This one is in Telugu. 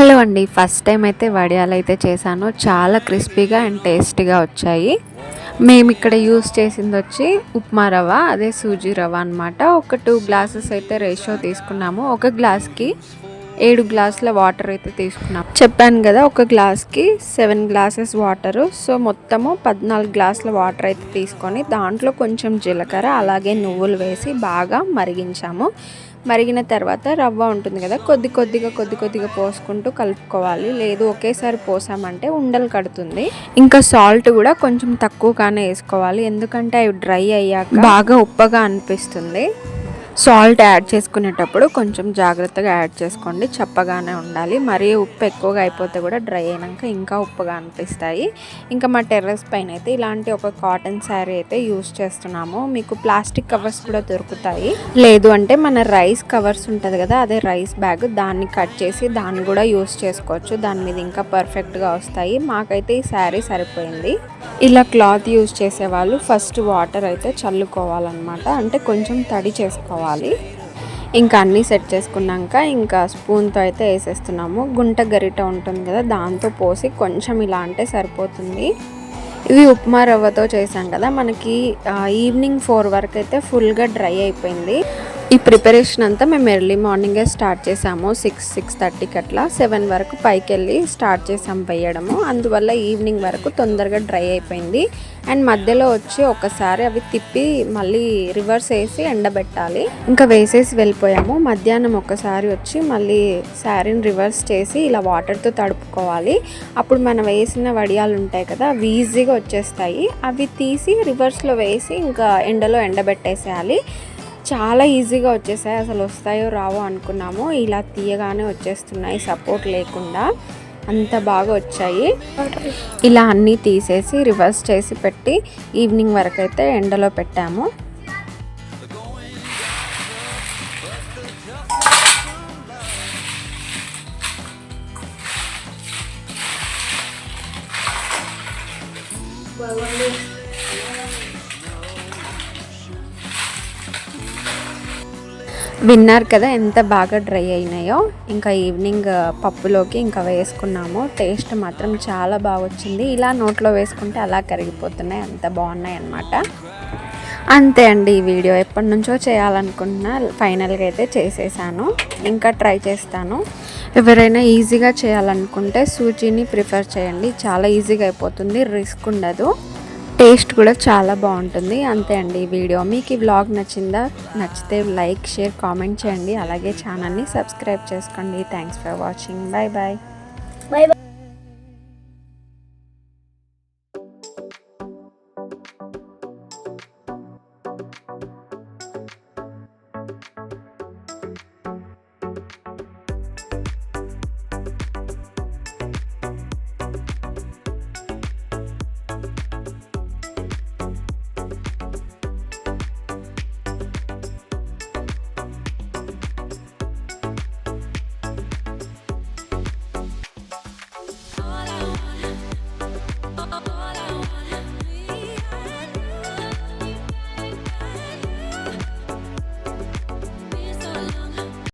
హలో అండి, ఫస్ట్ టైం అయితే వడియాలు అయితే చేశాను. చాలా క్రిస్పీగా అండ్ టేస్టీగా వచ్చాయి. మేము ఇక్కడ యూస్ చేసింది వచ్చి ఉప్మా రవ్వ, అదే సూజీ రవ్వ అనమాట. ఒక 2 గ్లాసెస్ అయితే రేషియో తీసుకున్నాము. ఒక గ్లాస్కి 7 గ్లాసుల వాటర్ అయితే తీసుకున్నాము. చెప్పాను కదా, ఒక గ్లాస్కి 7 గ్లాసెస్ వాటరు. సో మొత్తము 14 గ్లాసుల వాటర్ అయితే తీసుకొని దాంట్లో కొంచెం జీలకర్ర అలాగే నువ్వులు వేసి బాగా మరిగించాము. మరిగిన తర్వాత రవ్వ ఉంటుంది కదా, కొద్ది కొద్దిగా పోసుకుంటూ కలుపుకోవాలి. లేదు ఒకేసారి పోసామంటే ఉండలు కడుతుంది. ఇంకా సాల్ట్ కూడా కొంచెం తక్కువగానే వేసుకోవాలి, ఎందుకంటే అవి డ్రై అయ్యాక బాగా ఉప్పగా అనిపిస్తుంది. సాల్ట్ యాడ్ చేసుకునేటప్పుడు కొంచెం జాగ్రత్తగా యాడ్ చేసుకోండి, చప్పగానే ఉండాలి. మరీ ఉప్పు ఎక్కువగా అయిపోతే కూడా డ్రై అయినాక ఇంకా ఉప్పుగా అనిపిస్తాయి. ఇంకా మా టెర్రస్ పైన అయితే ఇలాంటి ఒక కాటన్ శారీ అయితే యూస్ చేస్తున్నాము. మీకు ప్లాస్టిక్ కవర్స్ కూడా దొరుకుతాయి, లేదు అంటే మన రైస్ కవర్స్ ఉంటుంది కదా, అదే రైస్ బ్యాగ్, దాన్ని కట్ చేసి దాన్ని కూడా యూస్ చేసుకోవచ్చు. దాని మీద ఇంకా పర్ఫెక్ట్గా వస్తాయి. మాకైతే ఈ శారీ సరిపోయింది. ఇలా క్లాత్ యూజ్ చేసేవాళ్ళు ఫస్ట్ వాటర్ అయితే చల్లుకోవాలన్నమాట, అంటే కొంచెం తడి చేసుకోవాలి. ఇంకా అన్నీ సెట్ చేసుకున్నాక ఇంకా స్పూన్తో అయితే వేసేస్తున్నాము. గుంట గరిట ఉంటుంది కదా, దాంతో పోసి కొంచెం ఇలా అంటే సరిపోతుంది. ఇవి ఉప్మా రవ్వతో చేసాం కదా, మనకి ఈవినింగ్ 4 వరకు అయితే ఫుల్గా డ్రై అయిపోయింది. ఈ ప్రిపరేషన్ అంతా మేము ఎర్లీ మార్నింగే స్టార్ట్ చేసాము. 6-6:30కి అట్లా 7 వరకు పైకి వెళ్ళి స్టార్ట్ చేసాం వేయడము. అందువల్ల ఈవినింగ్ వరకు తొందరగా డ్రై అయిపోయింది. అండ్ మధ్యలో వచ్చి ఒకసారి అవి తిప్పి మళ్ళీ రివర్స్ వేసి ఎండబెట్టాలి. ఇంకా వేసేసి వెళ్ళిపోయాము. మధ్యాహ్నం ఒకసారి వచ్చి మళ్ళీ శారీని రివర్స్ చేసి ఇలా వాటర్తో తడుపుకోవాలి. అప్పుడు మనం వేసిన వడియాలు ఉంటాయి కదా, అవి ఈజీగా వచ్చేస్తాయి. అవి తీసి రివర్స్లో వేసి ఇంకా ఎండలో ఎండబెట్టేసేయాలి. చాలా ఈజీగా వచ్చేసాయి. అసలు వస్తాయో రావో అనుకున్నాము, ఇలా తీయగానే వచ్చేస్తున్నాయి సపోర్ట్ లేకుండా, అంత బాగా వచ్చాయి. ఇలా అన్నీ తీసేసి రివర్స్ చేసి పెట్టి ఈవినింగ్ వరకు అయితే ఎండలో పెట్టాము. విన్నారు కదా ఎంత బాగా డ్రై అయినాయో. ఇంకా ఈవినింగ్ పప్పులోకి ఇంకా వేసుకున్నాము. టేస్ట్ మాత్రం చాలా బాగా వచ్చింది. ఇలా నోట్లో వేసుకుంటే అలా కరిగిపోతున్నాయి, అంత బాగున్నాయి అన్నమాట. అంతే అండి, ఈ వీడియో ఎప్పటి నుంచో చేయాలనుకుంటున్నా, ఫైనల్గా అయితే చేసేసాను. ఇంకా ట్రై చేస్తాను. ఎవరైనా ఈజీగా చేయాలనుకుంటే సూజీని ప్రిఫర్ చేయండి, చాలా ఈజీగా అయిపోతుంది, రిస్క్ ఉండదు, టేస్ట్ కూడా చాలా బాగుంటుంది. అంతే అండి ఈ వీడియో. మీకు ఈ వ్లాగ్ నచ్చితే లైక్, షేర్, కామెంట్ చేయండి. అలాగే ఛానల్ని సబ్స్క్రైబ్ చేసుకోండి. Thanks for watching. Bye bye.